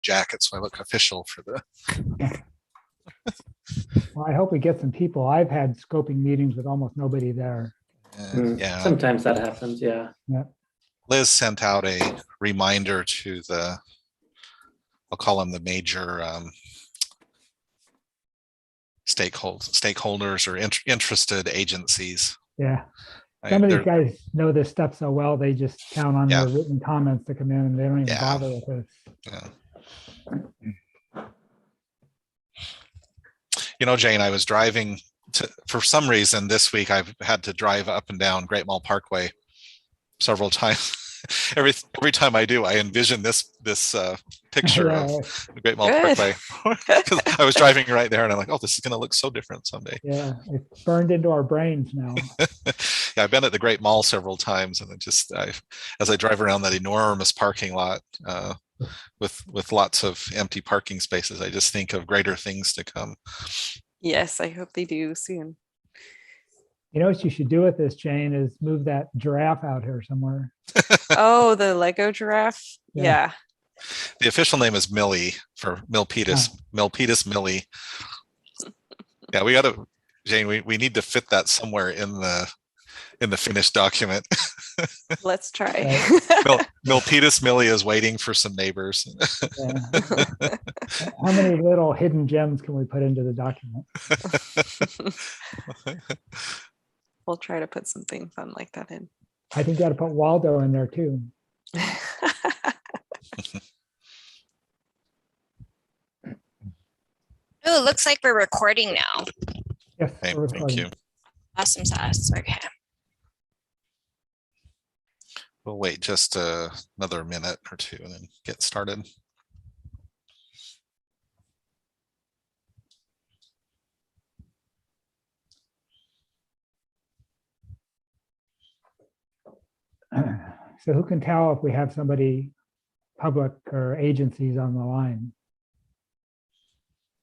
jacket so I look official for the. Well, I hope we get some people. I've had scoping meetings with almost nobody there. Yeah. Sometimes that happens. Yeah. Yeah. Liz sent out a reminder to the, I'll call them the major stakeholders or interested agencies. Yeah. Right? Some of these They're- guys know this stuff so well, they just count on Yeah. their written comments to come in and they don't even Yeah. bother with this. Yeah. You know, Jane, I was driving for some reason this week, I've had to drive up and down Great Mall Parkway several times. Every time I do, I envision this picture Yeah, of the Great Mall Good. Parkway. Because I was driving right there and I'm like, oh, this is going to look so different someday. yeah, it's burned into our brains now. Yeah, I've been at the Great Mall several times, and as I drive around that enormous parking lot with lots of empty parking spaces, I just think of greater things to come. Yes, I hope they do soon. You know what you should do with this, Jane, is move that giraffe out here somewhere. Oh, the Lego giraffe. Yeah. Yeah. The official name is Millie for Milpitas. Milpitas Millie. Yeah, we got to, Jane. We need to fit that somewhere in the finished document. Let's try. Milpitas Millie is waiting for some neighbors. Yeah. How many little hidden gems can we put into the document? We'll try to put something fun like that in. I think you got to put Waldo in there too. Oh, it looks like we're recording now. Yes, Okay, we're thank recording. you. Awesome sauce. Okay. We'll wait just another minute or two and then get started. So who can tell if we have somebody, public or agencies on the line?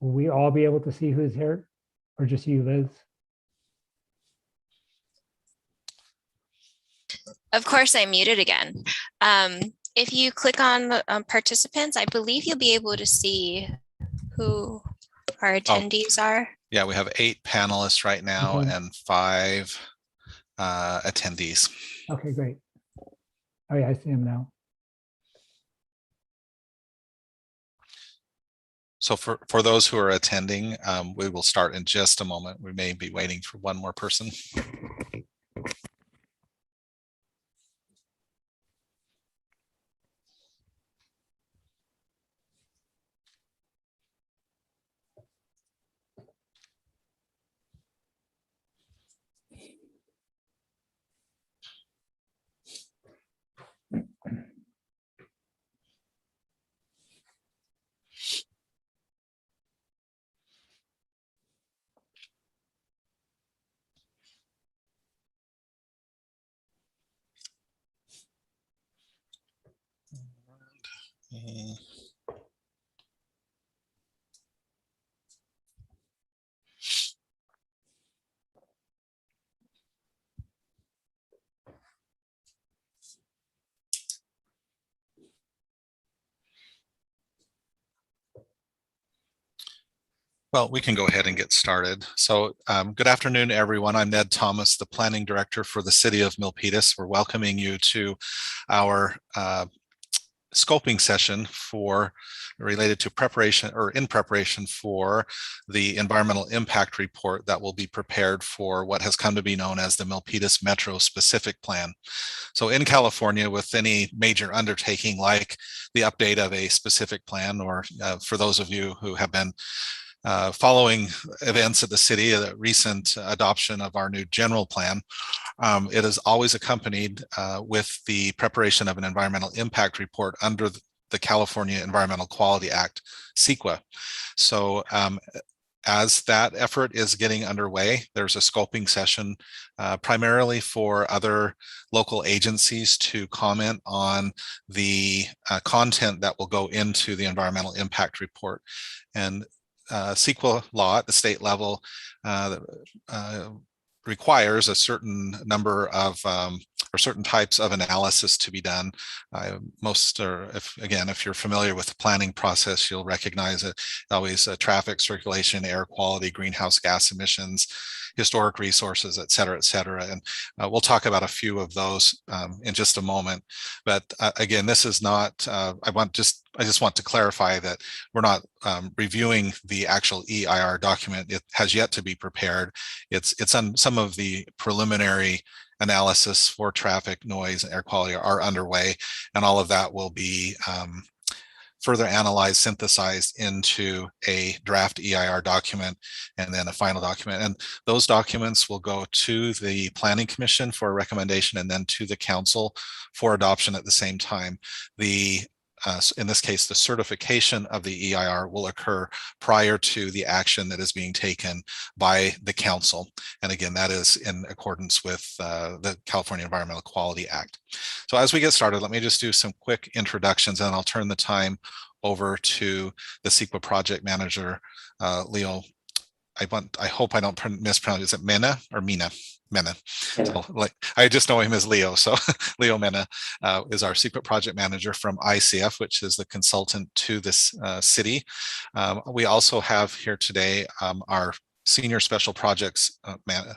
Will we all be able to see who's here or just you, Liz? Of course, I muted again. If you click on the participants, I believe you'll be able to see who our attendees are. Yeah, we have 8 panelists right now Okay. and 5 attendees. Okay, great. Oh yeah, I see him now. So for those who are attending, we will start in just a moment. We may be waiting for one more person. Well, we can go ahead and get started. So good afternoon, everyone. I'm Ned Thomas, the Planning Director for the City of Milpitas. We're welcoming you to our scoping session related to in preparation for the environmental impact report that will be prepared for what has come to be known as the Milpitas Metro Specific Plan. So in California, with any major undertaking like the update of a specific plan, or for those of you who have been following events at the city, the recent adoption of our new general plan, it is always accompanied with the preparation of an environmental impact report under the California Environmental Quality Act, CEQA. So as that effort is getting underway, there's a scoping session primarily for other local agencies to comment on the content that will go into the environmental impact report. And CEQA law at the state level requires a certain number of or certain types of analysis to be done. If you're familiar with the planning process, you'll recognize it always traffic, circulation, air quality, greenhouse gas emissions, historic resources, et cetera, et cetera. And we'll talk about a few of those in just a moment. But again, this is not, I just want to clarify that we're not reviewing the actual EIR document. It has yet to be prepared. It's on some of the preliminary analysis for traffic, noise, and air quality are underway, and all of that will be further analyzed, synthesized into a draft EIR document and then a final document. And those documents will go to the Planning Commission for a recommendation and then to the council for adoption at the same time. In this case, the certification of the EIR will occur prior to the action that is being taken by the council. And again, that is in accordance with the California Environmental Quality Act. So as we get started, let me just do some quick introductions, and I'll turn the time over to the CEQA project manager, Leo. I hope I don't mispronounce. Is it Mena or Mina? Mena. So, I just know him as Leo. So Leo Mena is our secret project manager from ICF, which is the consultant to this city. We also have here today our Senior Special Projects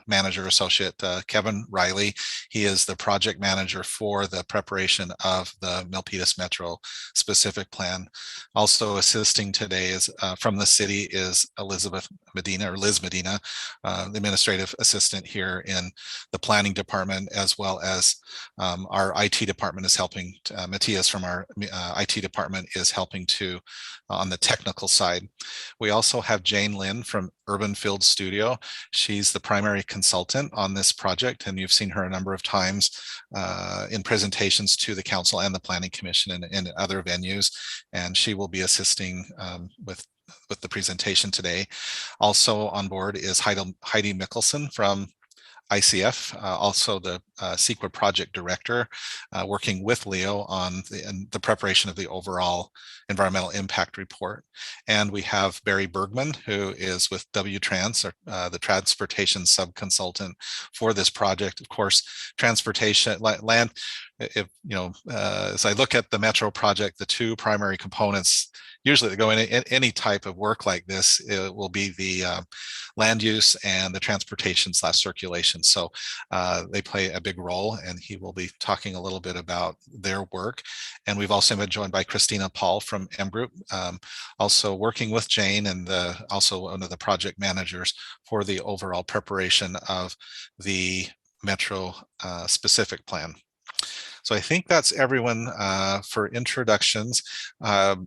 Manager Associate, Kevin Riley. He is the project manager for the preparation of the Milpitas Metro specific plan. Also assisting today is from the city is Liz Medina, the administrative assistant here in the planning department, as well as our IT department is helping. Matthias from our IT department is helping to on the technical side. We also have Jane Lynn from Urban Field Studio. She's the primary consultant on this project, and you've seen her a number of times in presentations to the council and the planning commission and other venues, and she will be assisting with the presentation today. Also on board is Heidi Mickelson from ICF, also the CEQA project director, working with Leo on the preparation of the overall environmental impact report. And we have Barry Bergman, who is with WTrans, the transportation sub-consultant for this project. Of course, transportation, land, as I look at the Metro project, the two primary components usually that go in any type of work like this, it will be the land use and the transportation/circulation. So they play a big role, and he will be talking a little bit about their work. And we've also been joined by Christina Paul from M Group, also working with Jane, and also one of the project managers for the overall preparation of the Metro specific plan. So I think that's everyone for introductions.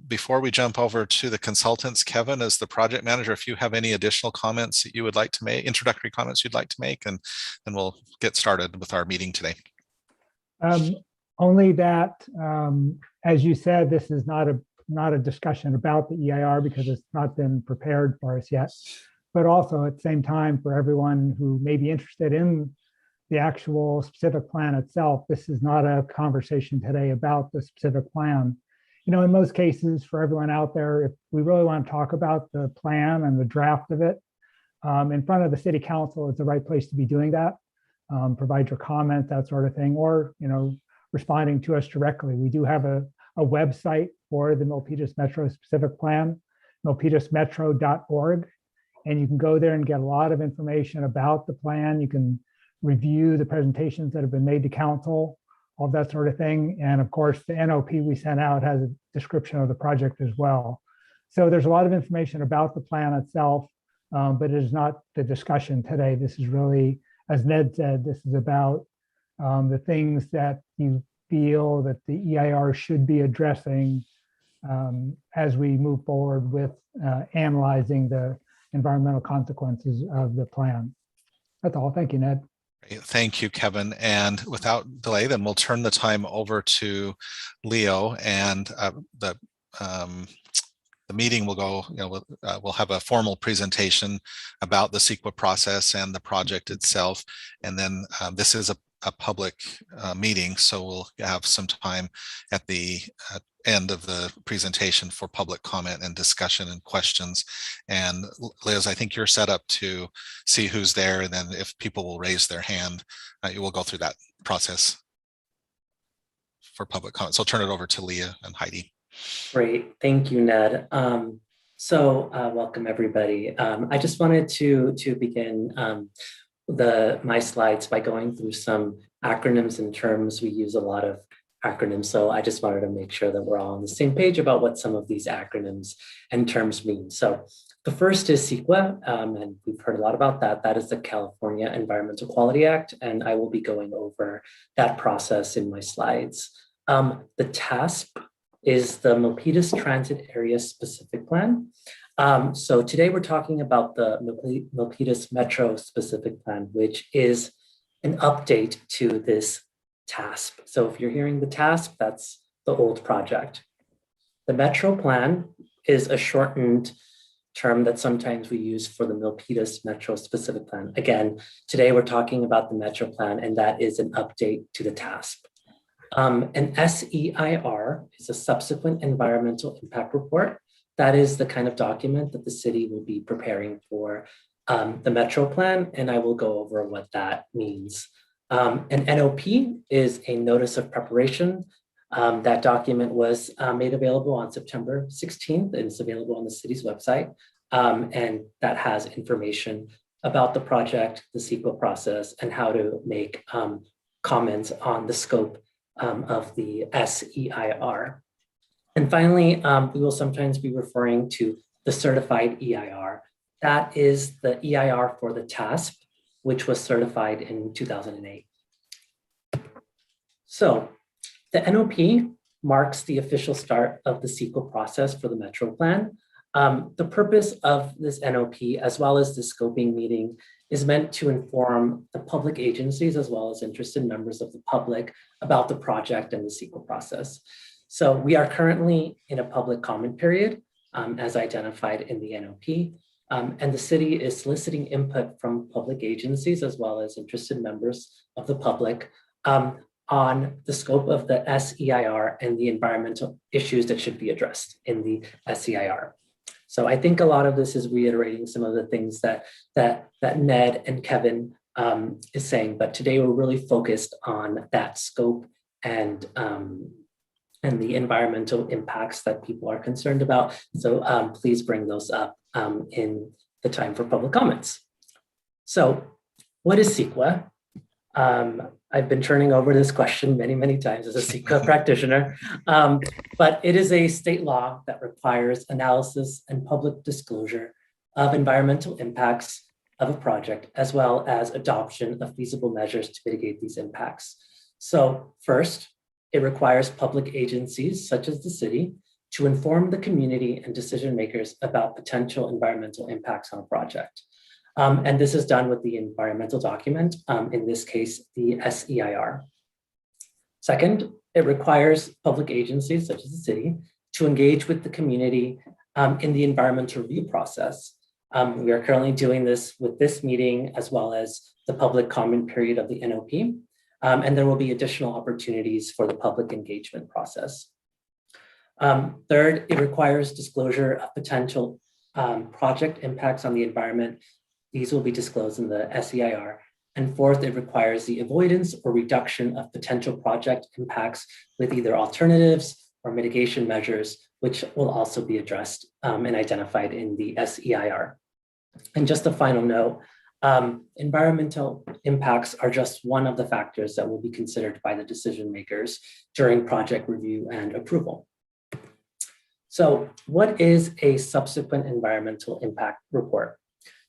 Before we jump over to the consultants, Kevin, as the project manager, if you have any additional comments that you would like to make, introductory comments you'd like to make, and then we'll get started with our meeting today. Only that, as you said, this is not a discussion about the EIR because it's not been prepared for us yet, but also at the same time for everyone who may be interested in the actual specific plan itself. This is not a conversation today about the specific plan. In most cases, for everyone out there, if we really want to talk about the plan and the draft of it, in front of the city council is the right place to be doing that. Provide your comment, that sort of thing, or responding to us directly. We do have a website for the Milpitas Metro specific plan, milpitasmetro.org, and you can go there and get a lot of information about the plan. You can review the presentations that have been made to council, all that sort of thing. And of course, the NOP we sent out has a description of the project as well. So there's a lot of information about the plan itself, but it is not the discussion today. This is really, as Ned said, this is about the things that you feel that the EIR should be addressing as we move forward with analyzing the environmental consequences of the plan. That's all. Thank you, Ned. Thank you, Kevin. And without delay, then we'll turn the time over to Leo, and the meeting will go, we'll have a formal presentation about the CEQA process and the project itself. And then this is a public meeting, so we'll have some time at the end of the presentation for public comment and discussion and questions. And Liz, I think you're set up to see who's there, and then if people will raise their hand, you will go through that process. for public comment. So I'll turn it over to Leah and Heidi. Great, thank you, Ned. Welcome everybody. I just wanted to begin my slides by going through some acronyms and terms. We use a lot of acronyms, so I just wanted to make sure that we're all on the same page about what some of these acronyms and terms mean. So the first is CEQA, and we've heard a lot about that. That is the California Environmental Quality Act, and I will be going over that process in my slides. The TASP is the Milpitas Transit Area Specific Plan. So today we're talking about the Milpitas Metro Specific Plan, which is an update to this TASP. So if you're hearing the TASP, that's the old project. The Metro Plan is a shortened term that sometimes we use for the Milpitas Metro Specific Plan. Again, today we're talking about the Metro Plan, and that is an update to the TASP. An SEIR is a subsequent environmental impact report. That is the kind of document that the city will be preparing for the Metro Plan, and I will go over what that means. An NOP is a notice of preparation. That document was made available on September 16th, and it's available on the city's website. And that has information about the project, the CEQA process, and how to make comments on the scope of the SEIR. And finally, we will sometimes be referring to the Certified Eir. That is the EIR for the TASP, which was certified in 2008. So the NOP marks the official start of the CEQA process for the Metro Plan. The purpose of this NOP, as well as the scoping meeting, is meant to inform the public agencies as well as interested members of the public about the project and the CEQA process. So we are currently in a public comment period, as identified in the NOP, and the city is soliciting input from public agencies as well as interested members of the public on the scope of the SEIR and the environmental issues that should be addressed in the SEIR. So I think a lot of this is reiterating some of the things that Ned and Kevin is saying, but today we're really focused on that scope and the environmental impacts that people are concerned about. So please bring those up in the time for public comments. So what is CEQA? I've been turning over this question many, many times as a CEQA practitioner, but it is a state law that requires analysis and public disclosure of environmental impacts of a project, as well as adoption of feasible measures to mitigate these impacts. So first, it requires public agencies, such as the city, to inform the community and decision makers about potential environmental impacts on a project. And this is done with the environmental document, in this case, the SEIR. Second, it requires public agencies, such as the city, to engage with the community in the environmental review process. We are currently doing this with this meeting, as well as the public comment period of the NOP. And there will be additional opportunities for the public engagement process. Third, it requires disclosure of potential project impacts on the environment. These will be disclosed in the SEIR. And fourth, it requires the avoidance or reduction of potential project impacts with either alternatives or mitigation measures, which will also be addressed and identified in the SEIR. And just a final note, environmental impacts are just one of the factors that will be considered by the decision makers during project review and approval. So what is a subsequent environmental impact report?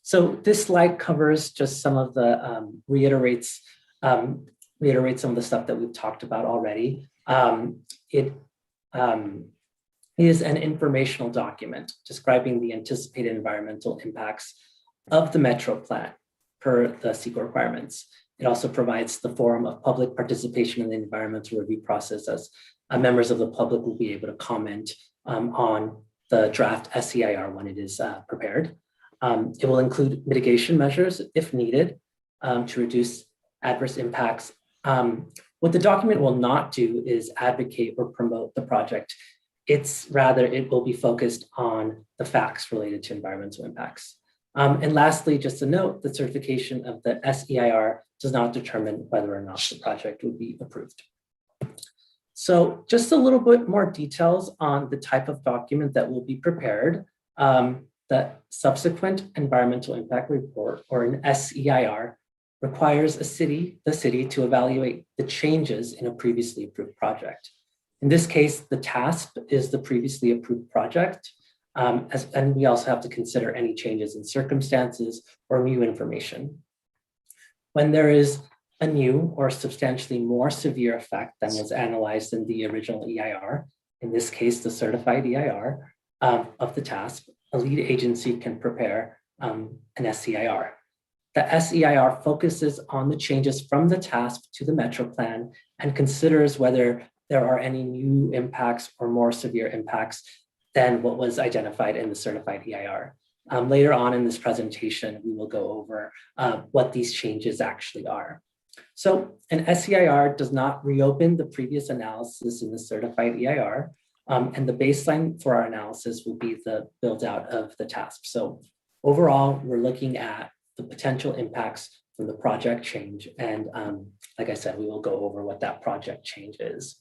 So this slide covers just some of the, reiterates some of the stuff that we've talked about already. It is an informational document describing the anticipated environmental impacts of the Metro Plan per the CEQA requirements. It also provides the forum of public participation in the environmental review process, as members of the public will be able to comment on the draft SEIR when it is prepared. It will include mitigation measures if needed to reduce adverse impacts. What the document will not do is advocate or promote the project. It's rather, it will be focused on the facts related to environmental impacts. And lastly, just a note, the certification of the SEIR does not determine whether or not the project would be approved. So just a little bit more details on the type of document that will be prepared. The subsequent environmental impact report, or an SEIR, requires the city to evaluate the changes in a previously approved project. In this case, the TASP is the previously approved project, and we also have to consider any changes in circumstances or new information. When there is a new or substantially more severe effect than was analyzed in the original EIR, in this case, the certified EIR of the TASP, a lead agency can prepare an SEIR. The SEIR focuses on the changes from the TASP to the Metro Plan and considers whether there are any new impacts or more severe impacts than what was identified in the certified EIR. Later on in this presentation, we will go over what these changes actually are. So an SEIR does not reopen the previous analysis in the certified EIR, and the baseline for our analysis will be the build out of the TASP. So overall, we're looking at the potential impacts from the project change. And like I said, we will go over what that project change is.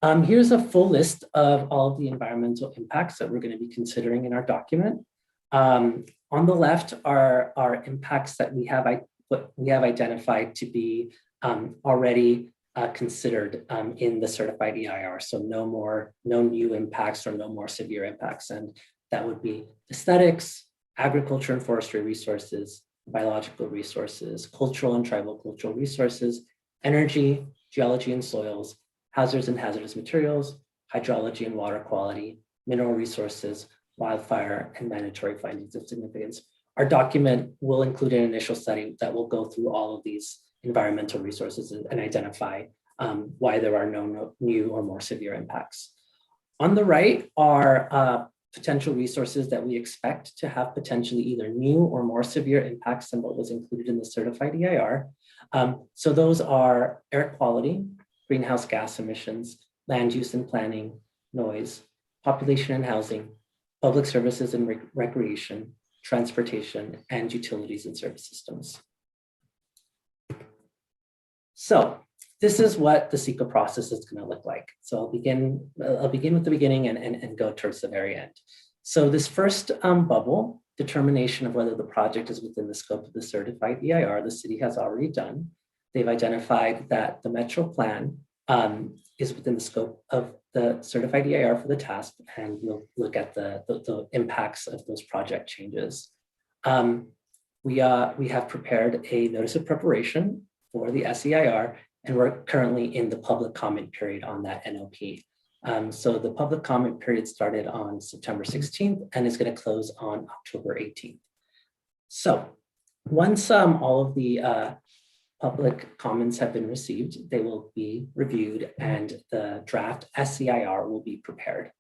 Here's a full list of all of the environmental impacts that we're going to be considering in our document. On the left are impacts that we have identified to be already considered in the certified EIR. So no new impacts or no more severe impacts. And that would be aesthetics, agriculture and forestry resources, biological resources, cultural and tribal cultural resources, energy, geology and soils, hazards and hazardous materials, hydrology and water quality, mineral resources, wildfire, and mandatory findings of significance. Our document will include an initial study that will go through all of these environmental resources and identify why there are no new or more severe impacts. On the right are potential resources that we expect to have potentially either new or more severe impacts than what was included in the certified EIR. So those are air quality, greenhouse gas emissions, land use and planning, noise, population and housing, public services and recreation, transportation, and utilities and service systems. So this is what the CEQA process is going to look like. So I'll begin with the beginning and go towards the very end. So this first bubble, determination of whether the project is within the scope of the certified EIR, the city has already done. They've identified that the Metro Plan is within the scope of the certified EIR for the TASP, and we'll look at the impacts of those project changes. We have prepared a notice of preparation for the SEIR, and we're currently in the public comment period on that NOP. So the public comment period started on September 16th and is going to close on October 18th. So once all of the public comments have been received, they will be reviewed and the draft SEIR will be prepared.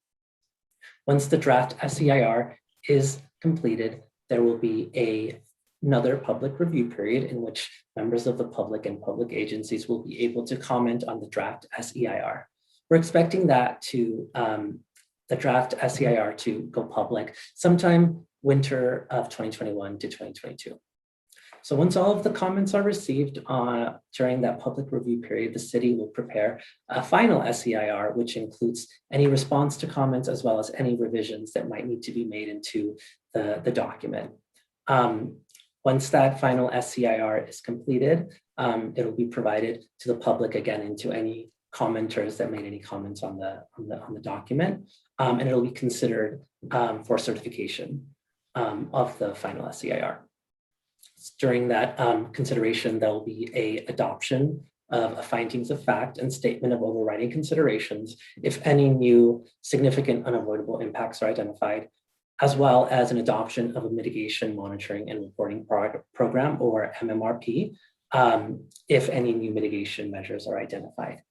Once the draft SEIR is completed, there will be another public review period in which members of the public and public agencies will be able to comment on the draft SEIR. We're expecting that the draft SEIR to go public sometime winter of 2021 to 2022. So once all of the comments are received during that public review period, the city will prepare a final SEIR, which includes any response to comments as well as any revisions that might need to be made into the document. Once that final SEIR is completed, it'll be provided to the public again into any commenters that made any comments on the document, and it'll be considered for certification of the final SEIR. During that consideration, there will be an adoption of a findings of fact and statement of overriding considerations if any new significant unavoidable impacts are identified, as well as an adoption of a mitigation monitoring and reporting program, or MMRP, if any new mitigation measures are identified.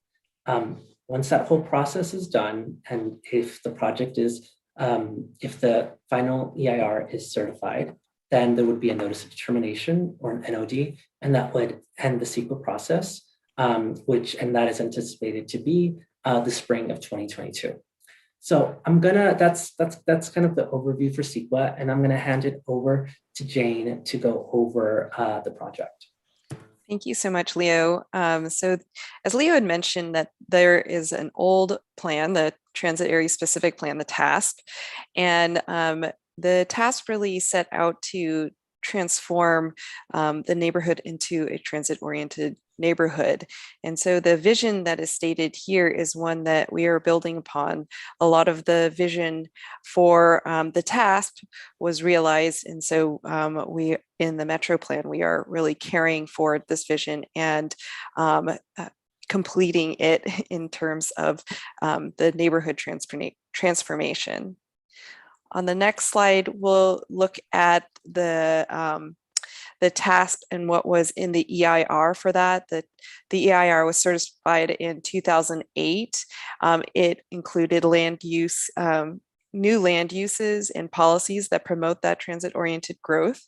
Once that whole process is done, and if the project is, if the final EIR is certified, then there would be a notice of determination, or an NOD, and that would end the CEQA process, and that is anticipated to be the spring of 2022. So that's kind of the overview for CEQA, and I'm gonna hand it over to Jane to go over the project. Thank you so much, Leo. So as Leo had mentioned, that there is an old plan, the transit area specific plan, the TASP, and the TASP really set out to transform the neighborhood into a transit-oriented neighborhood. And so the vision that is stated here is one that we are building upon. A lot of the vision for the TASP was realized. And so we, in the Metro Plan, we are really carrying forward this vision and completing it in terms of the neighborhood transformation. On the next slide, we'll look at the TASP and what was in the EIR for that. The EIR was certified in 2008. It included land use, new land uses and policies that promote that transit-oriented growth.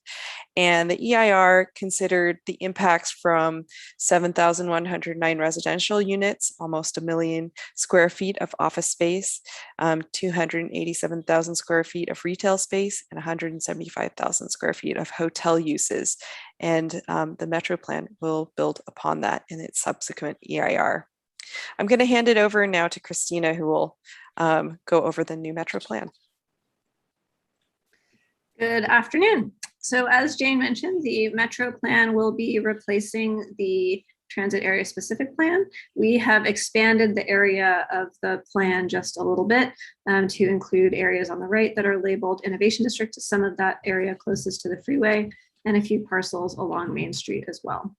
And the EIR considered the impacts from 7,109 residential units, almost 1 million square feet of office space, 287,000 square feet of retail space, and 175,000 square feet of hotel uses. And the Metro Plan will build upon that in its subsequent EIR. I'm going to hand it over now to Christina, who will go over the new Metro Plan. Good afternoon. So as Jane mentioned, the Metro Plan will be replacing the transit area specific plan. We have expanded the area of the plan just a little bit to include areas on the right that are labeled Innovation District, some of that area closest to the freeway, and a few parcels along Main Street as well.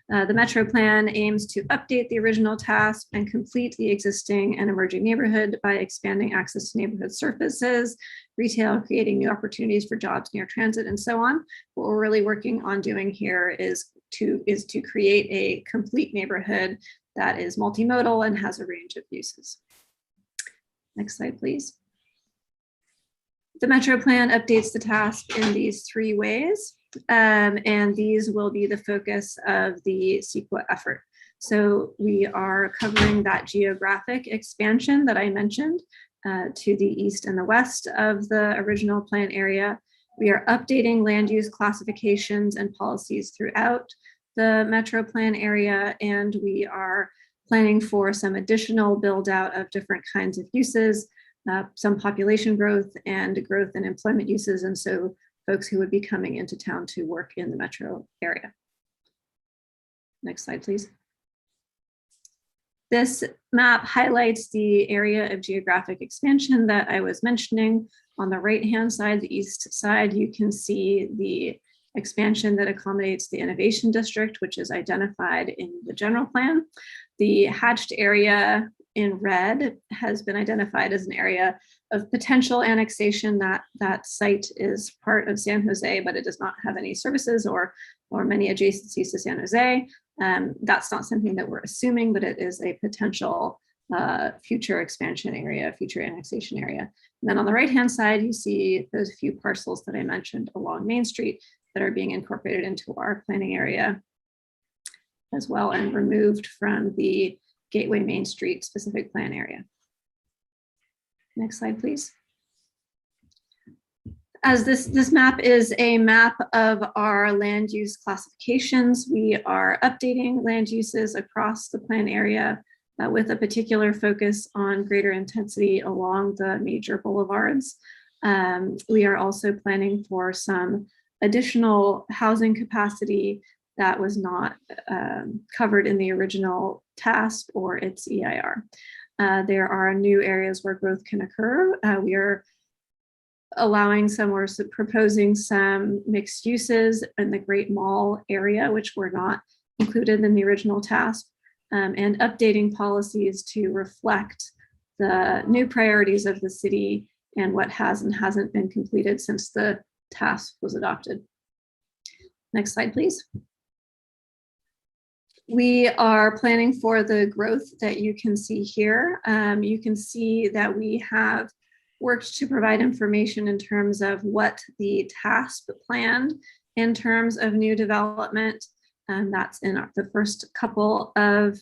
The Metro Plan aims to update the original TASP and complete the existing and emerging neighborhood by expanding access to neighborhood services, retail, creating new opportunities for jobs near transit, and so on. What we're really working on doing here is to create a complete neighborhood that is multimodal and has a range of uses. Next slide, please. The Metro Plan updates the TASP in these 3 ways. And these will be the focus of the CEQA effort. So we are covering that geographic expansion that I mentioned to the east and the west of the original plan area. We are updating land use classifications and policies throughout the Metro Plan area, and we are planning for some additional build out of different kinds of uses, some population growth and growth in employment uses, and so folks who would be coming into town to work in the metro area. Next slide, please. This map highlights the area of geographic expansion that I was mentioning. On the right-hand side, the east side, you can see the expansion that accommodates the Innovation District, which is identified in the general plan. The hatched area in red has been identified as an area of potential annexation. That site is part of San Jose, but it does not have any services or many adjacencies to San Jose. That's not something that we're assuming, but it is a potential future expansion area, future annexation area. And then on the right-hand side, you see those few parcels that I mentioned along Main Street that are being incorporated into our planning area as well and removed from the Gateway Main Street specific plan area. Next slide, please. As this map is a map of our land use classifications, we are updating land uses across the plan area with a particular focus on greater intensity along the major boulevards. We are also planning for some additional housing capacity that was not covered in the original TASP or its EIR. There are new areas where growth can occur. We are allowing some or proposing some mixed uses in the Great Mall area, which were not included in the original TASP, and updating policies to reflect the new priorities of the city and what has and hasn't been completed since the TASP was adopted. Next slide, please. We are planning for the growth that you can see here. You can see that we have worked to provide information in terms of what the TASP planned in terms of new development. That's in the first couple of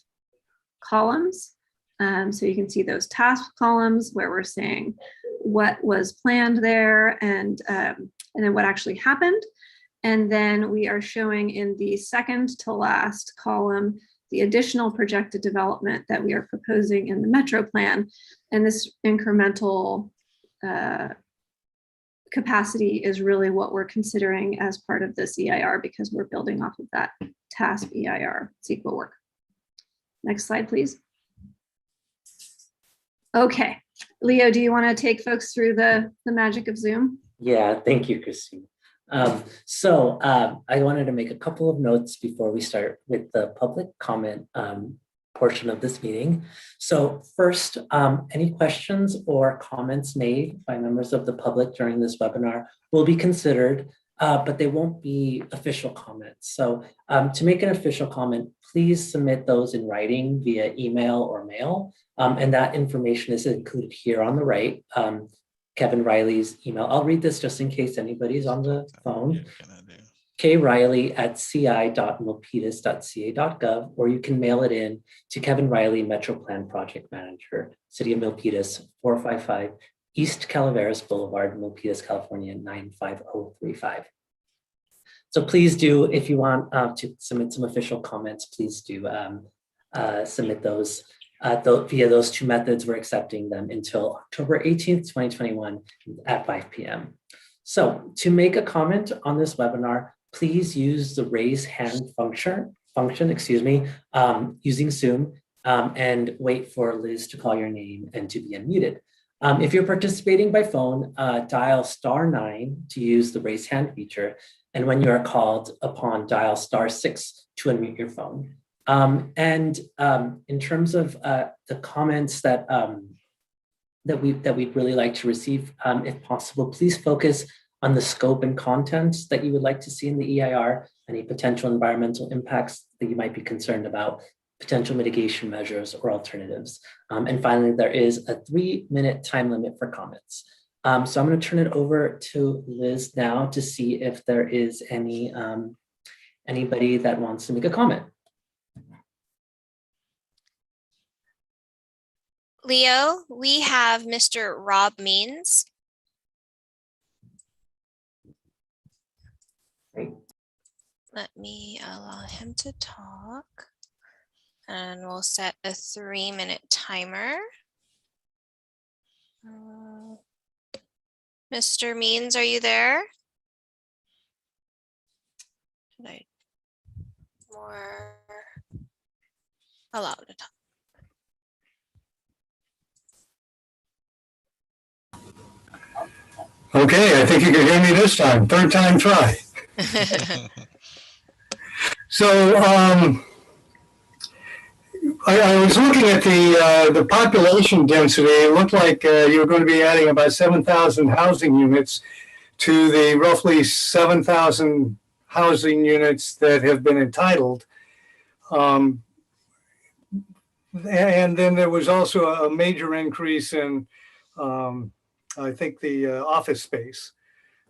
columns. So you can see those TASP columns where we're saying what was planned there and then what actually happened. And then we are showing in the second to last column the additional projected development that we are proposing in the Metro Plan. And this incremental capacity is really what we're considering as part of this EIR, because we're building off of that TASP EIR CEQA work. Next slide, please. Okay, Leo, do you want to take folks through the magic of Zoom? Yeah, thank you, Christine. I wanted to make a couple of notes before we start with the public comment portion of this meeting. So first, any questions or comments made by members of the public during this webinar will be considered, but they won't be official comments. So to make an official comment, please submit those in writing via email or mail. And that information is included here on the right. Kevin Riley's email. I'll read this just in case anybody's on the phone. kriley@ci.milpitas.ca.gov, or you can mail it in to Kevin Riley, Metro Plan Project Manager, City of Milpitas, 455 East Calaveras Boulevard, Milpitas, California, 95035. So please do, if you want to submit some official comments, please do submit those via those two methods. We're accepting them until October 18th, 2021 at 5 p.m. So to make a comment on this webinar, please use the raise hand function, using Zoom, and wait for Liz to call your name and to be unmuted. If you're participating by phone, dial *9 to use the raise hand feature. And when you are called upon, dial *6 to unmute your phone. In terms of the comments that we'd really like to receive, if possible, please focus on the scope and content that you would like to see in the EIR, any potential environmental impacts that you might be concerned about, potential mitigation measures or alternatives. And finally, there is a 3-minute time limit for comments. So I'm going to turn it over to Liz now to see if there is anybody that wants to make a comment. Leo, we have Mr. Rob Means. Great. Let me allow him to talk. And we'll set a 3-minute timer. Mr. Means, are you there? Should I more allow to talk? Okay, I think you can hear me this time. Third time try. So I was looking at the population density. It looked like you were going to be adding about 7,000 housing units to the roughly 7,000 housing units that have been entitled. And then there was also a major increase in I think the office space.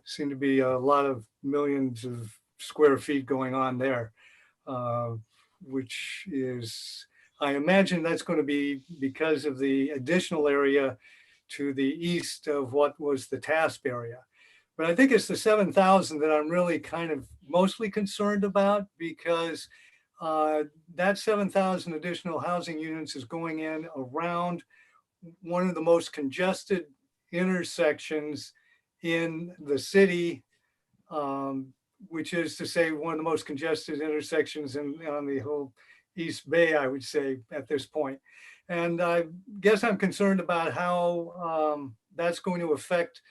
Seemed to be a lot of millions of square feet going on there, which is, I imagine that's going to be because of the additional area to the east of what was the TASP area. But I think it's the 7,000 that I'm really kind of mostly concerned about, because that 7,000 additional housing units is going in around one of the most congested intersections in the city, which is to say one of the most congested intersections on the whole East Bay, I would say, at this point. And I guess I'm concerned about how that's going to affect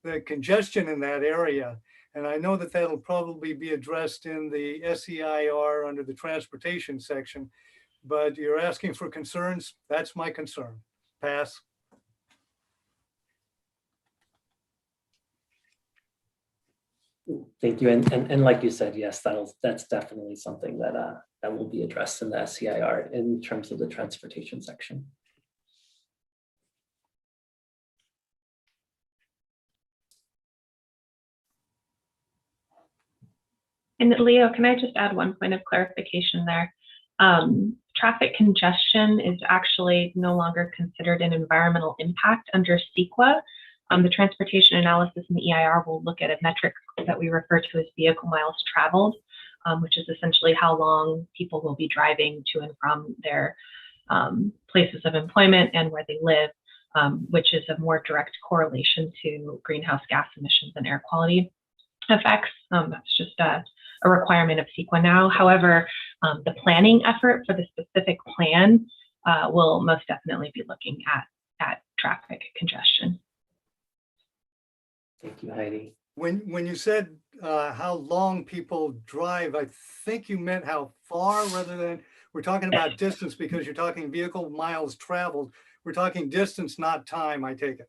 the congestion in that area. And I know that that'll probably be addressed in the SEIR under the transportation section, but you're asking for concerns. That's my concern. Pass. Thank you. And like you said, yes, that's definitely something that that will be addressed in the SEIR in terms of the transportation section. And Leo, can I just add one point of clarification there? Traffic congestion is actually no longer considered an environmental impact under CEQA. The transportation analysis in the EIR will look at a metric that we refer to as vehicle miles traveled, which is essentially how long people will be driving to and from their places of employment and where they live, which is a more direct correlation to greenhouse gas emissions and air quality effects. That's just a requirement of CEQA now. However, the planning effort for the specific plan will most definitely be looking at traffic congestion. Thank you, Heidi. When you said how long people drive, I think you meant how far rather than, we're talking about distance because you're talking vehicle miles traveled. We're talking distance, not time, I take it.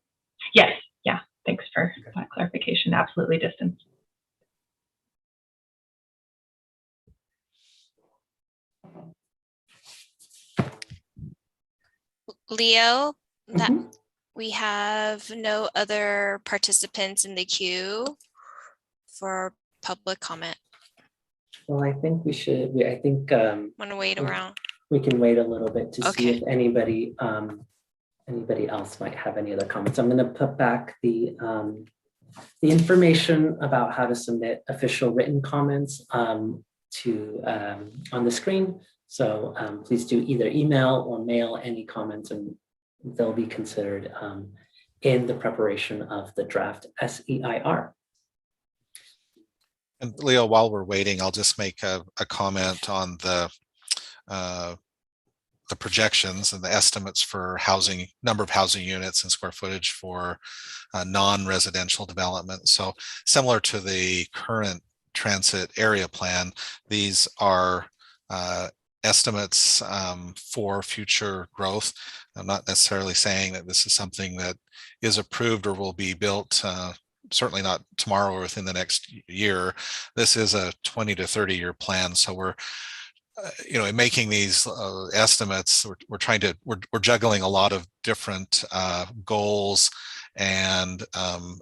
Yes, yeah, thanks for that clarification. Absolutely distance. Leo, that Mhm. we have no other participants in the queue for public comment. Well, I think we should, I think Want to wait around? we can wait a little bit to see Okay. if anybody else might have any other comments. I'm going to put back the information about how to submit official written comments on the screen. So please do either email or mail any comments, and they'll be considered in the preparation of the draft SEIR. And Leo, while we're waiting, I'll just make a comment on the projections and the estimates for housing, number of housing units and square footage for non-residential development. So similar to the current transit area plan, these are estimates for future growth. I'm not necessarily saying that this is something that is approved or will be built, certainly not tomorrow or within the next year. This is a 20 to 30-year plan. So we're in making these estimates, we're juggling a lot of different goals and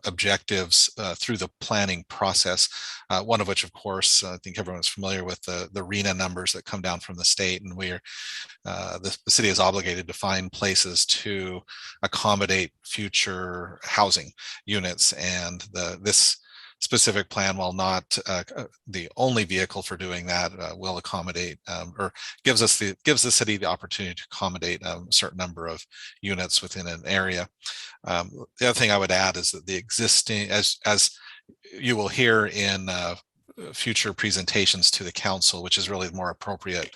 objectives through the planning process. One of which, of course, I think everyone's familiar with the RENA numbers that come down from the state, and the city is obligated to find places to accommodate future housing units, and this specific plan, while not the only vehicle for doing that, will accommodate or gives the city the opportunity to accommodate a certain number of units within an area. The other thing I would add is that the existing, as you will hear in future presentations to the council, which is really the more appropriate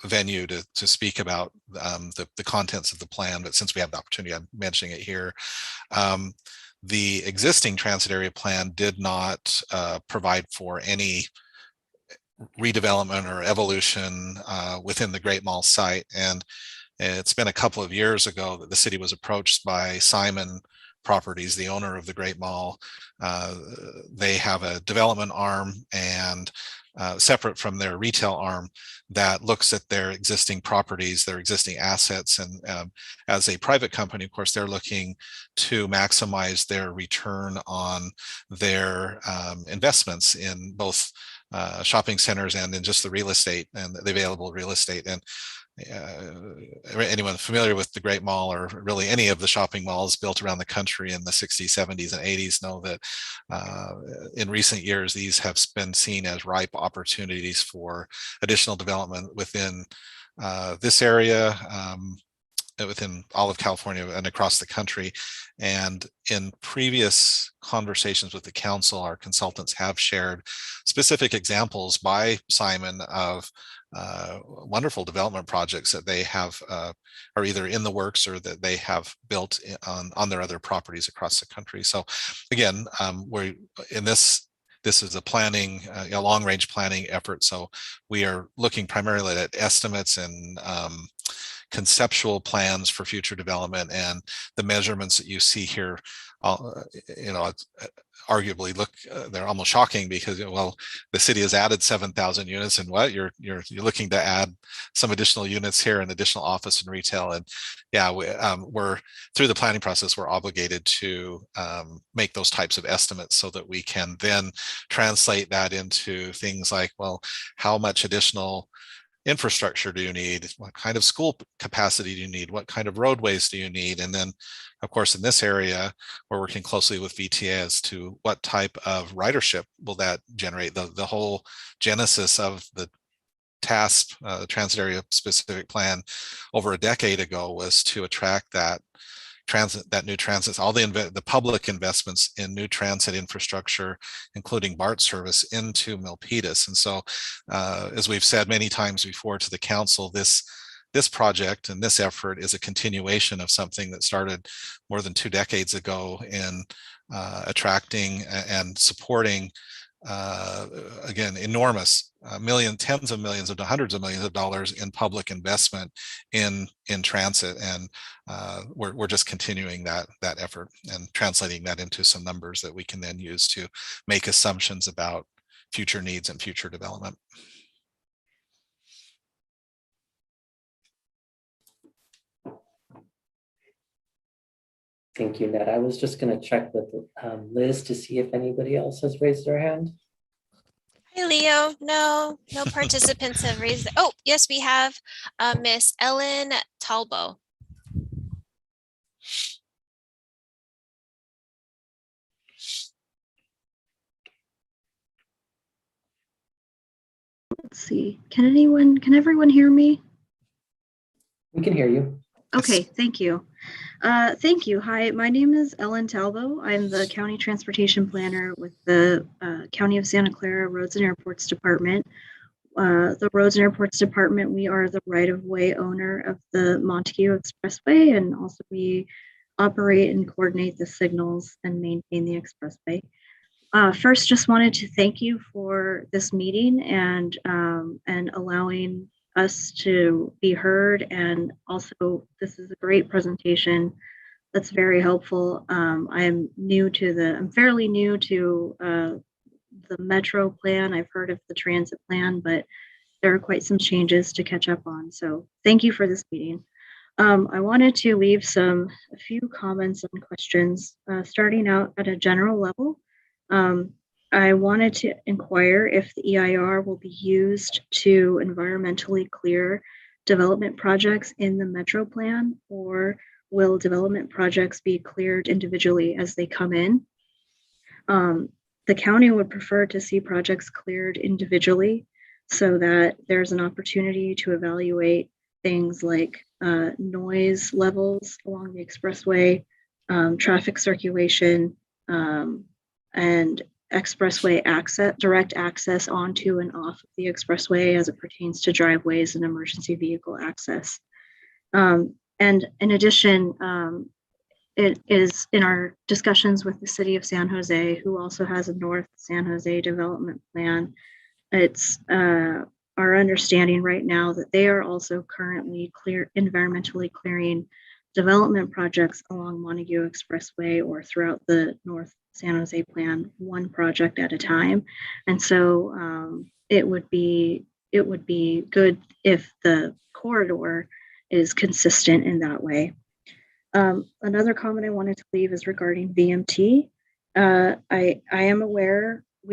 venue to speak about the contents of the plan, but since we have the opportunity, I'm mentioning it here. The existing transit area plan did not provide for any redevelopment or evolution within the Great Mall site. And it's been a couple of years ago that the city was approached by Simon Properties, the owner of the Great Mall. They have a development arm and separate from their retail arm that looks at their existing properties, their existing assets. And as a private company, of course, they're looking to maximize their return on their investments in both shopping centers and in just the real estate and the available real estate. And anyone familiar with the Great Mall or really any of the shopping malls built around the country in the 60s, 70s, and 80s know that in recent years, these have been seen as ripe opportunities for additional development within this area, within all of California and across the country. And in previous conversations with the council, our consultants have shared specific examples by Simon of wonderful development projects that they have are either in the works or that they have built on their other properties across the country. So again, we're in this is a planning, a long-range planning effort. So we are looking primarily at estimates and conceptual plans for future development, and the measurements that you see here, arguably they're almost shocking because, well, the city has added 7,000 units, and what you're looking to add some additional units here and additional office and retail. And yeah, we're through the planning process, we're obligated to make those types of estimates so that we can then translate that into things like, well, how much additional infrastructure do you need? What kind of school capacity do you need? What kind of roadways do you need? And then, of course, in this area, we're working closely with VTA as to what type of ridership will that generate. The whole genesis of the TASP, Transit Area Specific Plan, over a decade ago was to attract that new transit, all the public investments in new transit infrastructure, including BART service, into Milpitas. And so, as we've said many times before to the council, this project and this effort is a continuation of something that started more than 2 decades ago in attracting and supporting, again, enormous tens of millions of hundreds of millions of dollars in public investment in transit, and we're just continuing that effort and translating that into some numbers that we can then use to make assumptions about future needs and future development. Thank you, Ned. I was just going to check with Liz to see if anybody else has raised their hand. Hi, Leo. No participants have raised. Oh, yes, we have Miss Ellen Talbo. Let's see. Can everyone hear me? We can hear you. Okay, thank you. Thank you. Hi, my name is Ellen Talbo. I'm the County Transportation Planner with the County of Santa Clara Roads and Airports Department. The Roads and Airports Department, we are the right-of-way owner of the Montague Expressway, and also we operate and coordinate the signals and maintain the expressway. First, just wanted to thank you for this meeting and allowing us to be heard. And also, this is a great presentation that's very helpful. I'm fairly new to the Metro plan. I've heard of the transit plan, but there are quite some changes to catch up on. So thank you for this meeting. I wanted to leave a few comments and questions, starting out at a general level. I wanted to inquire if the EIR will be used to environmentally clear development projects in the Metro plan, or will development projects be cleared individually as they come in? The county would prefer to see projects cleared individually so that there's an opportunity to evaluate things like noise levels along the expressway, traffic circulation, and expressway access, direct access onto and off of the expressway as it pertains to driveways and emergency vehicle access. And in addition, it is in our discussions with the city of San Jose, who also has a North San Jose development plan. It's our understanding right now that they are also currently environmentally clearing development projects along Montague Expressway or throughout the North San Jose plan, one project at a time. And so it would be good if the corridor is consistent in that way. Another comment I wanted to leave is regarding VMT. We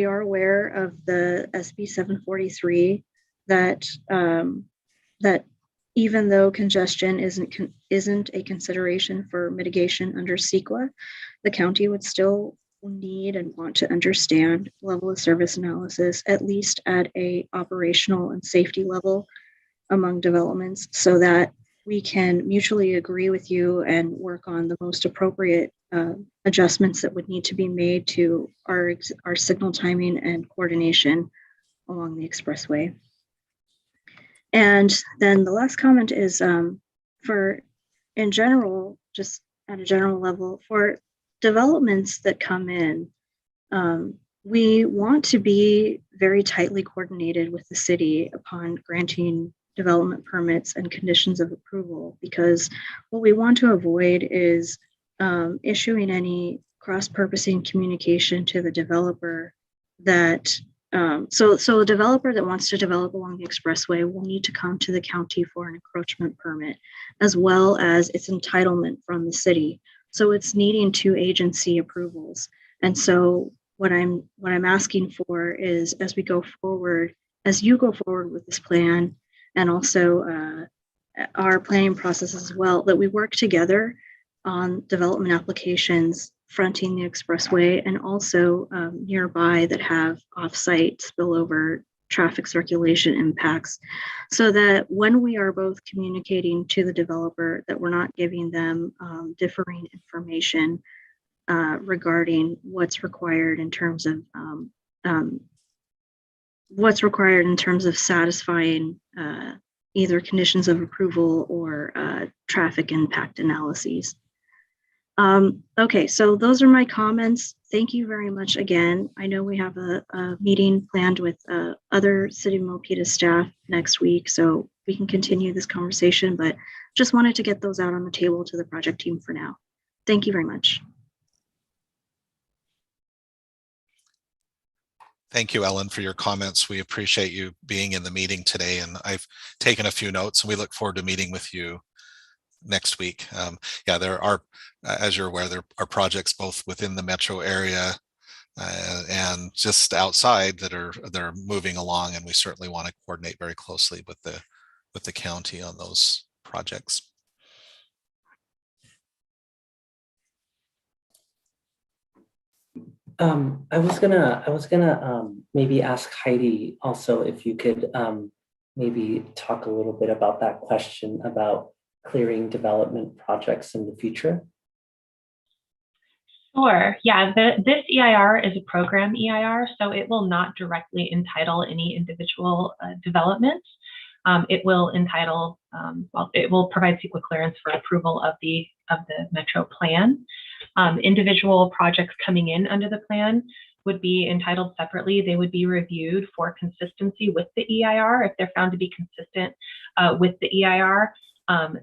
are aware of the SB 743 that even though congestion isn't a consideration for mitigation under CEQA, the county would still need and want to understand level of service analysis, at least at a operational and safety level among developments, so that we can mutually agree with you and work on the most appropriate adjustments that would need to be made to our signal timing and coordination along the expressway. And then the last comment is in general, just at a general level, for developments that come in, we want to be very tightly coordinated with the city upon granting development permits and conditions of approval, because what we want to avoid is issuing any cross-purposing communication to the developer that so a developer that wants to develop along the expressway will need to come to the county for an encroachment permit, as well as its entitlement from the city. So it's needing 2 agency approvals. And so what I'm asking for is, as you go forward with this plan, and also our planning process as well, that we work together on development applications fronting the expressway and also nearby that have off-site spillover traffic circulation impacts, so that when we are both communicating to the developer, that we're not giving them differing information regarding what's required in terms of satisfying either conditions of approval or traffic impact analyses. Okay, so those are my comments. Thank you very much again. I know we have a meeting planned with other City of Milpitas staff next week, so we can continue this conversation, but just wanted to get those out on the table to the project team for now. Thank you very much. Thank you, Ellen, for your comments. We appreciate you being in the meeting today, and I've taken a few notes, and we look forward to meeting with you next week. Yeah, there are, as you're aware, there are projects both within the metro area and just outside that are moving along, and we certainly want to coordinate very closely with the county on those projects. I was gonna maybe ask Heidi also if you could maybe talk a little bit about that question about clearing development projects in the future. Sure. Yeah, this EIR is a program EIR, so it will not directly entitle any individual developments. It will entitle, well, it will provide CEQA clearance for approval of the metro plan. Individual projects coming in under the plan would be entitled separately. They would be reviewed for consistency with the EIR. If they're found to be consistent with the EIR,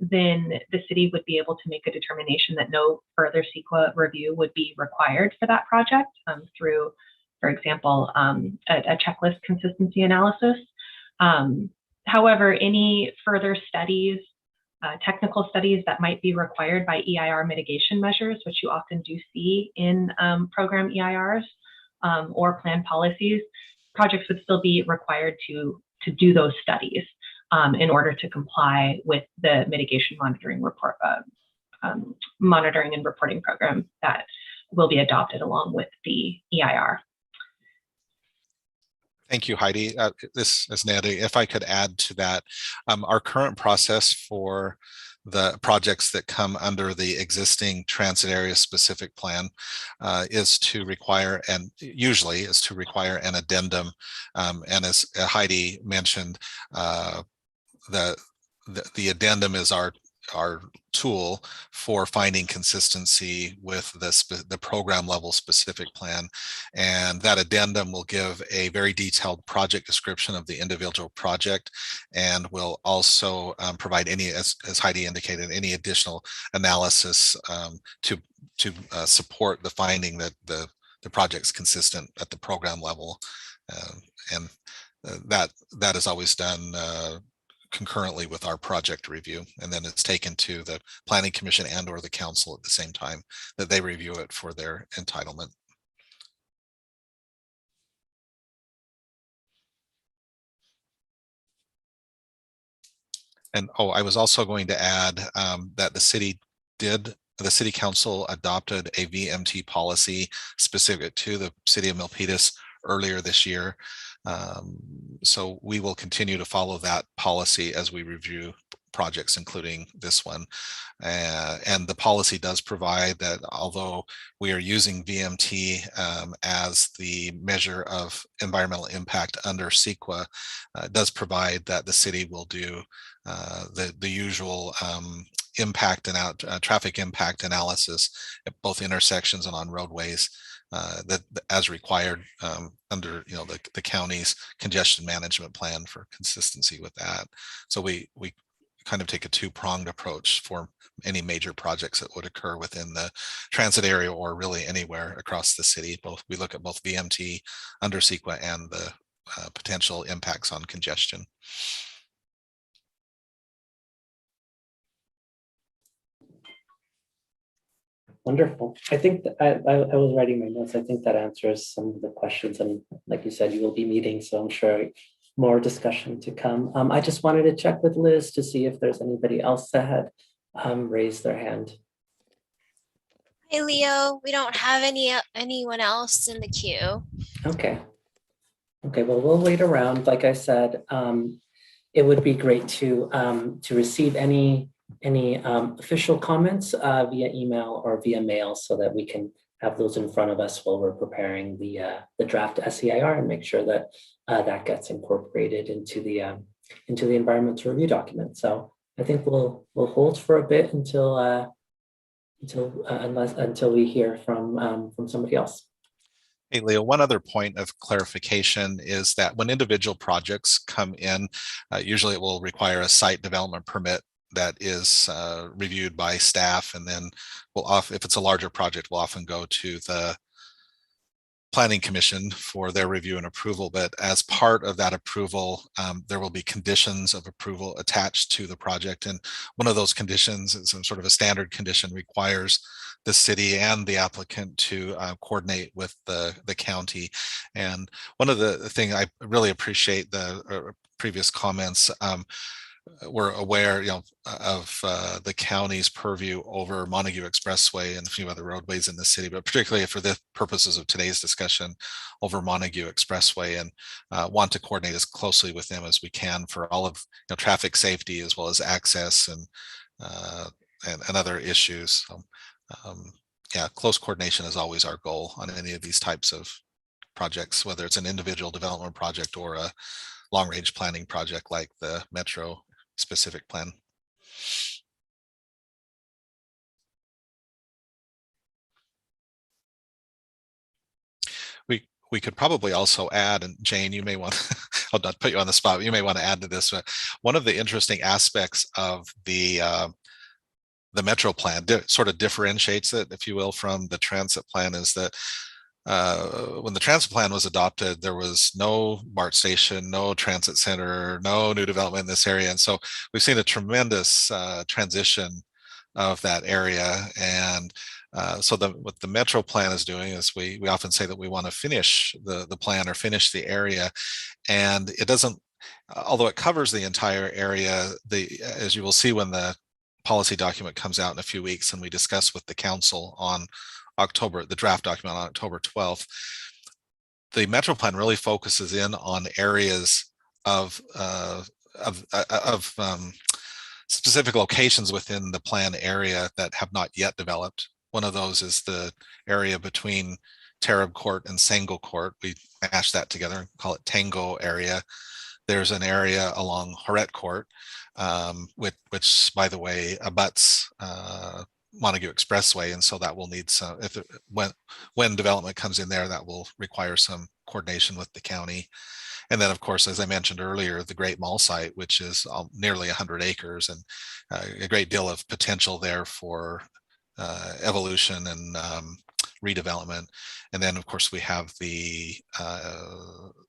then the city would be able to make a determination that no further CEQA review would be required for that project through, for example, a checklist consistency analysis. However, any further studies, technical studies that might be required by EIR mitigation measures, which you often do see in program EIRs or plan policies, projects would still be required to do those studies in order to comply with the mitigation monitoring and reporting program that will be adopted along with the EIR. Thank you, Heidi. This is Natalie. If I could add to that, our current process for the projects that come under the existing transit area specific plan is to require, and usually is to require, an addendum. And as Heidi mentioned, the addendum is our tool for finding consistency with the program level specific plan, and that addendum will give a very detailed project description of the individual project, and will also provide any, as Heidi indicated, any additional analysis to support the finding that the project's consistent at the program level, and that is always done concurrently with our project review, and then it's taken to the Planning Commission and or the council at the same time that they review it for their entitlement. And I was also going to add that the city council adopted a VMT policy specific to the city of Milpitas earlier this year. So we will continue to follow that policy as we review projects, including this one. And the policy does provide that although we are using VMT as the measure of environmental impact under CEQA, it does provide that the city will do the usual impact and traffic impact analysis at both intersections and on roadways that as required under the county's congestion management plan for consistency with that. So we kind of take a two-pronged approach for any major projects that would occur within the transit area or really anywhere across the city. We look at both VMT under CEQA and the potential impacts on congestion. Wonderful. I think that I was writing my notes. I think that answers some of the questions. And like you said, you will be meeting, so I'm sure more discussion to come. I just wanted to check with Liz to see if there's anybody else that had raised their hand. Hey, Leo, we don't have anyone else in the queue. Okay. Okay, well, we'll wait around. Like I said, it would be great to receive any official comments via email or via mail so that we can have those in front of us while we're preparing the draft SEIR and make sure that that gets incorporated into the environmental review document. So I think we'll hold for a bit until we hear from somebody else. Hey, Leo, one other point of clarification is that when individual projects come in, usually it will require a site development permit that is reviewed by staff, and then if it's a larger project, we'll often go to the Planning Commission for their review and approval. But as part of that approval, there will be conditions of approval attached to the project. And one of those conditions is some sort of a standard condition, requires the city and the applicant to coordinate with the county. And one of the things I really appreciate the previous comments, we're aware, of the county's purview over Montague Expressway and a few other roadways in the city, but particularly for the purposes of today's discussion over Montague Expressway, and want to coordinate as closely with them as we can for all of traffic safety as well as access and other issues. So, yeah, close coordination is always our goal on any of these types of projects, whether it's an individual development project or a long-range planning project like the Metro specific plan. We could probably also add, and Jane, you may want, I'll not put you on the spot, but you may want to add to this, but one of the interesting aspects of the Metro plan sort of differentiates it, if you will, from the transit plan, is that when the transit plan was adopted, there was no BART station, no transit center, no new development in this area. And so we've seen a tremendous transition of that area. And so what the Metro plan is doing is we often say that we want to finish the plan or finish the area. And it doesn't, although it covers the entire area, as you will see when the policy document comes out in a few weeks and we discuss with the council on the draft document on October 12th, the Metro plan really focuses in on areas of specific locations within the plan area that have not yet developed. One of those is the area between Tarab Court and Sango Court. We mash that together and call it Tango area. There's an area along Horet Court, which by the way abuts Montague Expressway, and so that will need some, when development comes in there, that will require some coordination with the county. And then of course, as I mentioned earlier, the Great Mall site, which is nearly 100 acres and a great deal of potential there for evolution and redevelopment. And then of course we have the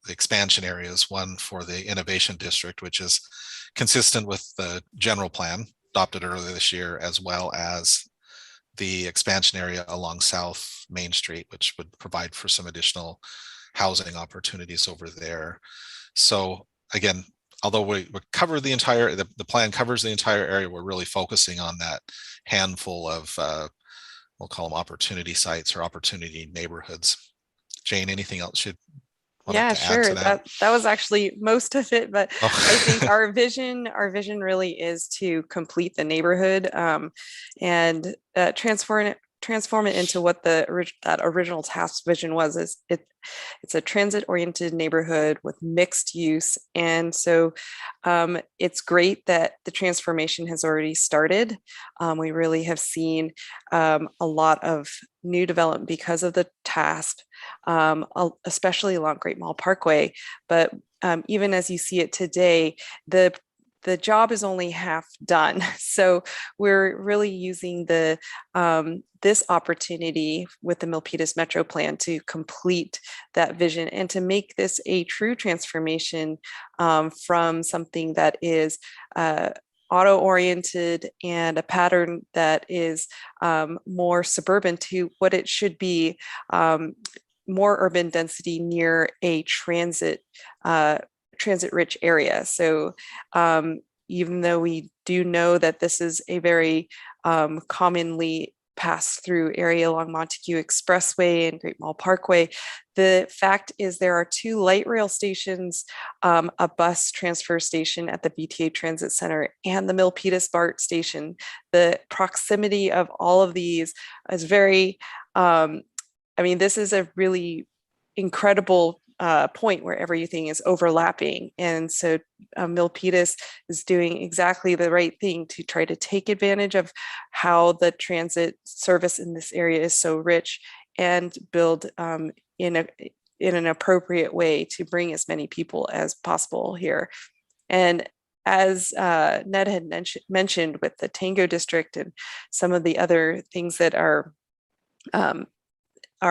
expansion areas, one for the Innovation District, which is consistent with the general plan adopted earlier this year, as well as the expansion area along South Main Street, which would provide for some additional housing opportunities over there. So again, although we cover the entire, the plan covers the entire area, we're really focusing on that handful of, we'll call them opportunity sites or opportunity neighborhoods. Jane, anything else you'd want to add to that? That was actually most of it, but Oh. I think our vision really is to complete the neighborhood and transform it into what that original task vision was. It's a transit-oriented neighborhood with mixed use, and so it's great that the transformation has already started. We really have seen a lot of new development because of the task, especially along Great Mall Parkway. But even as you see it today, the job is only half done. So we're really using this opportunity with the Milpitas Metro Plan to complete that vision and to make this a true transformation from something that is auto-oriented and a pattern that is more suburban to what it should be, more urban density near a transit transit-rich area. So even though we do know that this is a very commonly passed through area along Montague Expressway and Great Mall Parkway, the fact is there are 2 light rail stations, a bus transfer station at the BTA Transit Center, and the Milpitas BART station. The proximity of all of these is very, this is a really incredible point where everything is overlapping. And so Milpitas is doing exactly the right thing to try to take advantage of how the transit service in this area is so rich and build in an appropriate way to bring as many people as possible here. And as Ned had mentioned with the Tango District and some of the other things that are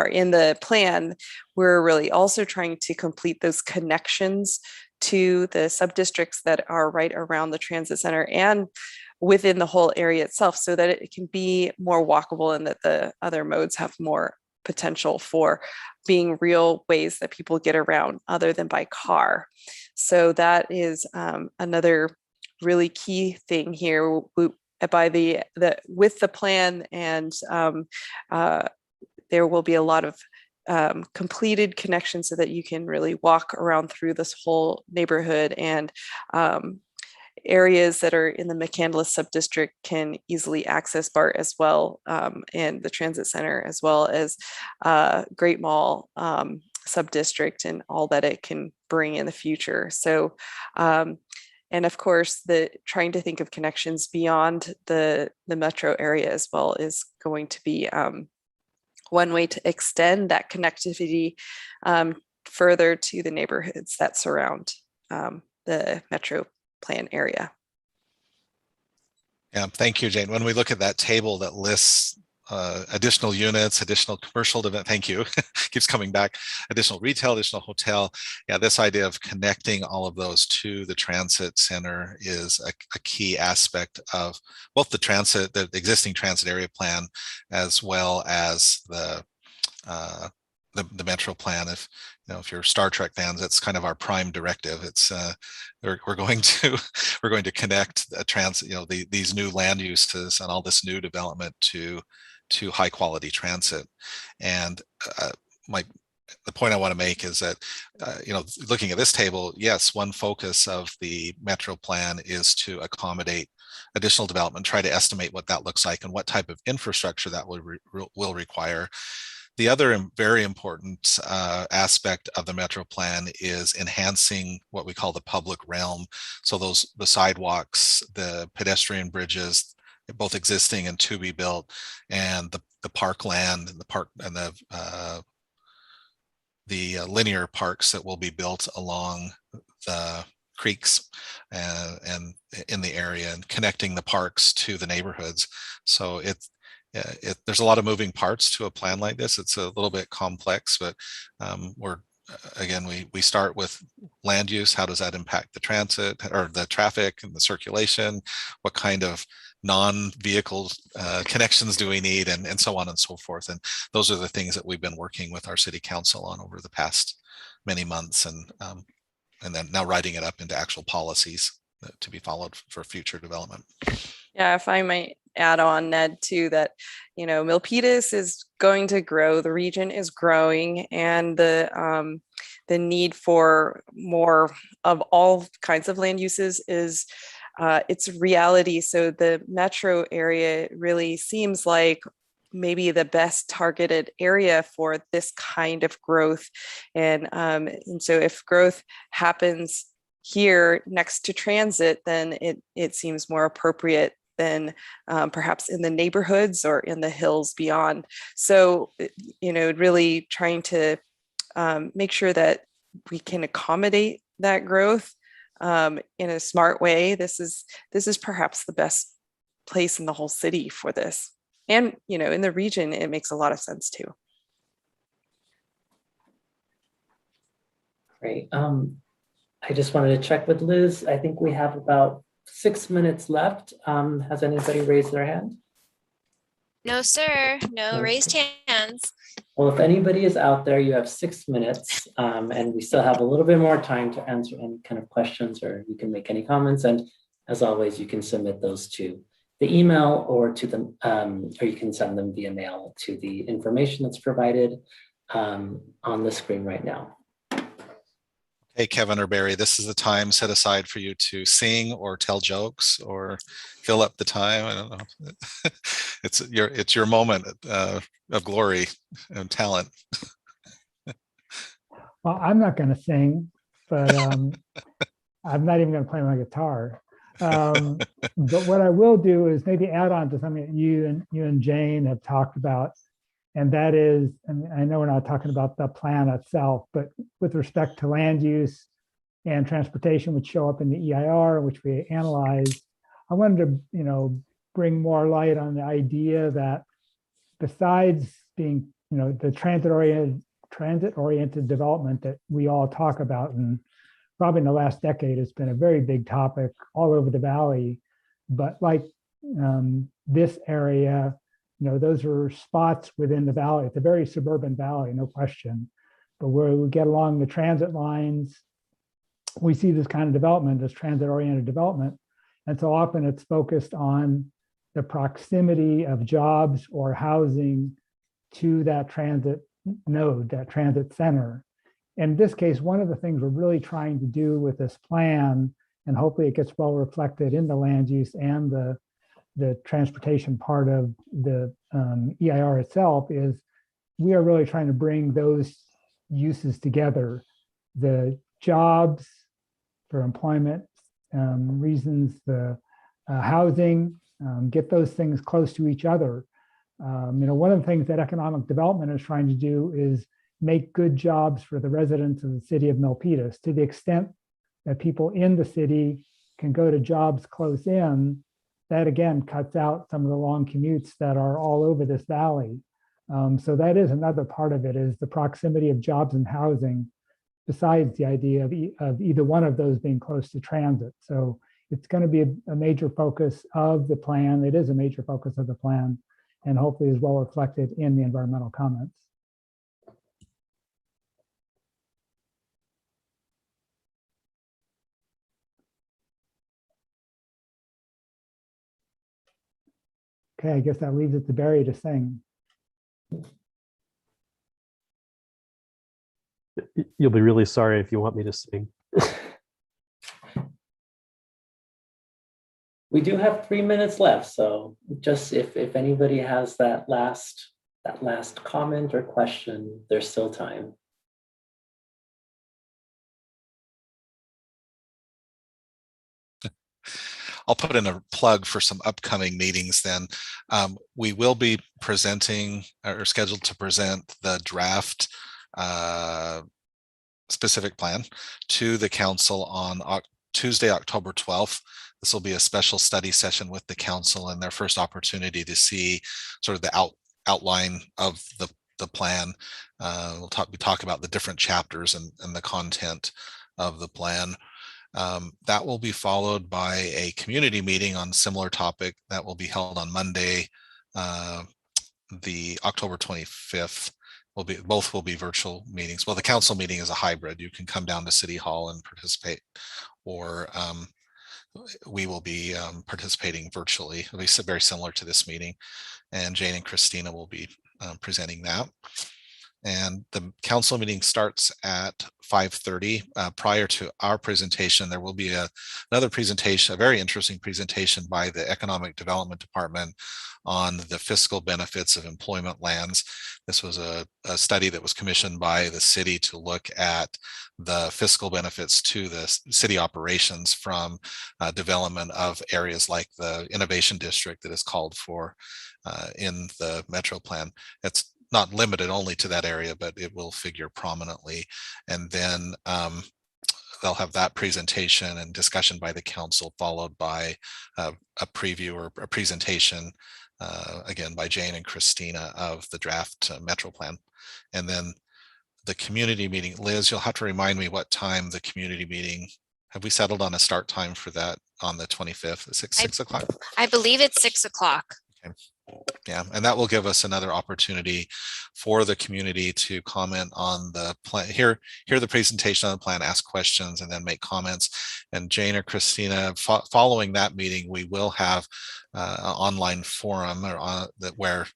in the plan, we're really also trying to complete those connections to the sub-districts that are right around the transit center and within the whole area itself, so that it can be more walkable and that the other modes have more potential for being real ways that people get around other than by car. So that is another really key thing here. With the plan, and there will be a lot of completed connections so that you can really walk around through this whole neighborhood, and areas that are in the McCandless subdistrict can easily access BART as well, and the transit center, as well as Great Mall subdistrict and all that it can bring in the future. So, and of course, trying to think of connections beyond the metro area as well is going to be one way to extend that connectivity further to the neighborhoods that surround the metro plan area. Yeah, thank you, Jane. When we look at that table that lists additional units, additional commercial development, thank you, keeps coming back, additional retail, additional hotel. Yeah, this idea of connecting all of those to the transit center is a key aspect of both the existing transit area plan, as well as the metro plan. If you're Star Trek fans, that's kind of our prime directive. It's we're going to connect these new land uses and all this new development to high quality transit. And the point I want to make is that looking at this table, yes, one focus of the metro plan is to accommodate additional development, try to estimate what that looks like and what type of infrastructure that will require. The other very important aspect of the metro plan is enhancing what we call the public realm. So the sidewalks, the pedestrian bridges, both existing and to be built, and the parkland and the linear parks that will be built along the creeks and in the area, and connecting the parks to the neighborhoods. So there's a lot of moving parts to a plan like this. It's a little bit complex, but we start with land use. How does that impact the transit or the traffic and the circulation? What kind of non-vehicle connections do we need, and so on and so forth. And those are the things that we've been working with our city council on over the past many months, and then now writing it up into actual policies to be followed for future development. Yeah, if I might add on, Ned, too, that Milpitas is going to grow, the region is growing, and the need for more of all kinds of land uses is it's reality. So the metro area really seems like maybe the best targeted area for this kind of growth. And so if growth happens here next to transit, then it seems more appropriate than perhaps in the neighborhoods or in the hills beyond. So, really trying to make sure that we can accommodate that growth in a smart way. This is perhaps the best place in the whole city for this. And, in the region, it makes a lot of sense too. Great. I just wanted to check with Liz. I think we have about 6 minutes left. Has anybody raised their hand? No, sir. No Okay. raised hands. Well, if anybody is out there, you have 6 minutes, and we still have a little bit more time to answer any kind of questions, or you can make any comments. And as always, you can submit those to the email or to the, or you can send them via mail to the information that's provided on the screen right now. Hey, Kevin or Barry, this is the time set aside for you to sing or tell jokes or fill up the time. I don't know. It's your moment of glory and talent. Well, I'm not going to sing, but I'm not even going to play my guitar. But what I will do is maybe add on to something that you and Jane have talked about. And that is, and I know we're not talking about the plan itself, but with respect to land use and transportation, which show up in the EIR, which we analyze, I wanted to, bring more light on the idea that besides being, the transit-oriented development that we all talk about, and probably in the last decade, it's been a very big topic all over the valley. But like this area, those are spots within the valley. It's a very suburban valley, no question. But where we get along the transit lines, we see this kind of development, this transit-oriented development. And so often it's focused on the proximity of jobs or housing to that transit node, that transit center. In this case, one of the things we're really trying to do with this plan, and hopefully it gets well reflected in the land use and the transportation part of the EIR itself, is we are really trying to bring those uses together. The jobs for employment reasons, the housing, get those things close to each other. One of the things that economic development is trying to do is make good jobs for the residents of the city of Milpitas. To the extent that people in the city can go to jobs close in, that again cuts out some of the long commutes that are all over this valley. So that is another part of it, is the proximity of jobs and housing, besides the idea of either one of those being close to transit. So it's going to be a major focus of the plan. It is a major focus of the plan, and hopefully is well reflected in the environmental comments. Okay, I guess that leaves it to Barry to sing. You'll be really sorry if you want me to sing. We do have 3 minutes left, so just if anybody has that last comment or question, there's still time. I'll put in a plug for some upcoming meetings then. We will be presenting, or scheduled to present, the draft specific plan to the council on Tuesday, October 12th. This will be a special study session with the council and their first opportunity to see sort of the outline of the plan. We'll talk about the different chapters and the content of the plan. That will be followed by a community meeting on a similar topic that will be held on Monday, the October 25th. Both will be virtual meetings. Well, the council meeting is a hybrid. You can come down to City Hall and participate, or we will be participating virtually. It'll be very similar to this meeting, and Jane and Christina will be presenting that. And the council meeting starts at 5:30. Prior to our presentation, there will be another presentation, a very interesting presentation by the Economic Development Department on the fiscal benefits of employment lands. This was a study that was commissioned by the city to look at the fiscal benefits to the city operations from development of areas like the Innovation District that is called for in the Metro Plan. It's not limited only to that area, but it will figure prominently. And then they'll have that presentation and discussion by the council, followed by a preview or a presentation, again, by Jane and Christina, of the draft Metro Plan. And then the community meeting. Liz, you'll have to remind me what time the community meeting, have we settled on a start time for that on the 25th? 6 o'clock? I believe it's 6 o'clock. Okay. Yeah, and that will give us another opportunity for the community to comment on the plan, hear the presentation on the plan, ask questions, and then make comments. And Jane or Christina, following that meeting, we will have an online forum where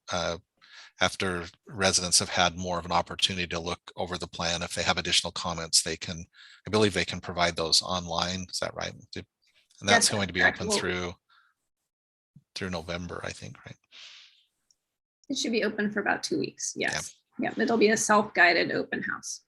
after residents have had more of an opportunity to look over the plan, if they have additional comments, they can, I believe they can provide those online. Is that right? And that's going to be correct. open Well, through November, I think, right? it should be open for about 2 weeks. Yes. Yeah, it'll be a self-guided open house.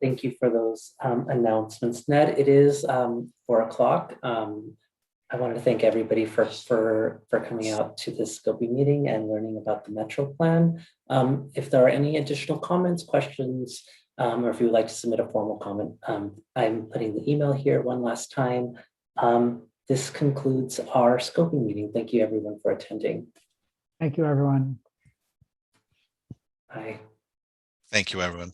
Thank you for those announcements, Ned. It is 4 o'clock. I wanted to thank everybody for coming out to this scoping meeting and learning about the Metro Plan. If there are any additional comments, questions, or if you would like to submit a formal comment, I'm putting the email here one last time. This concludes our scoping meeting. Thank you, everyone, for attending. Thank you, everyone. Bye. Thank you, everyone.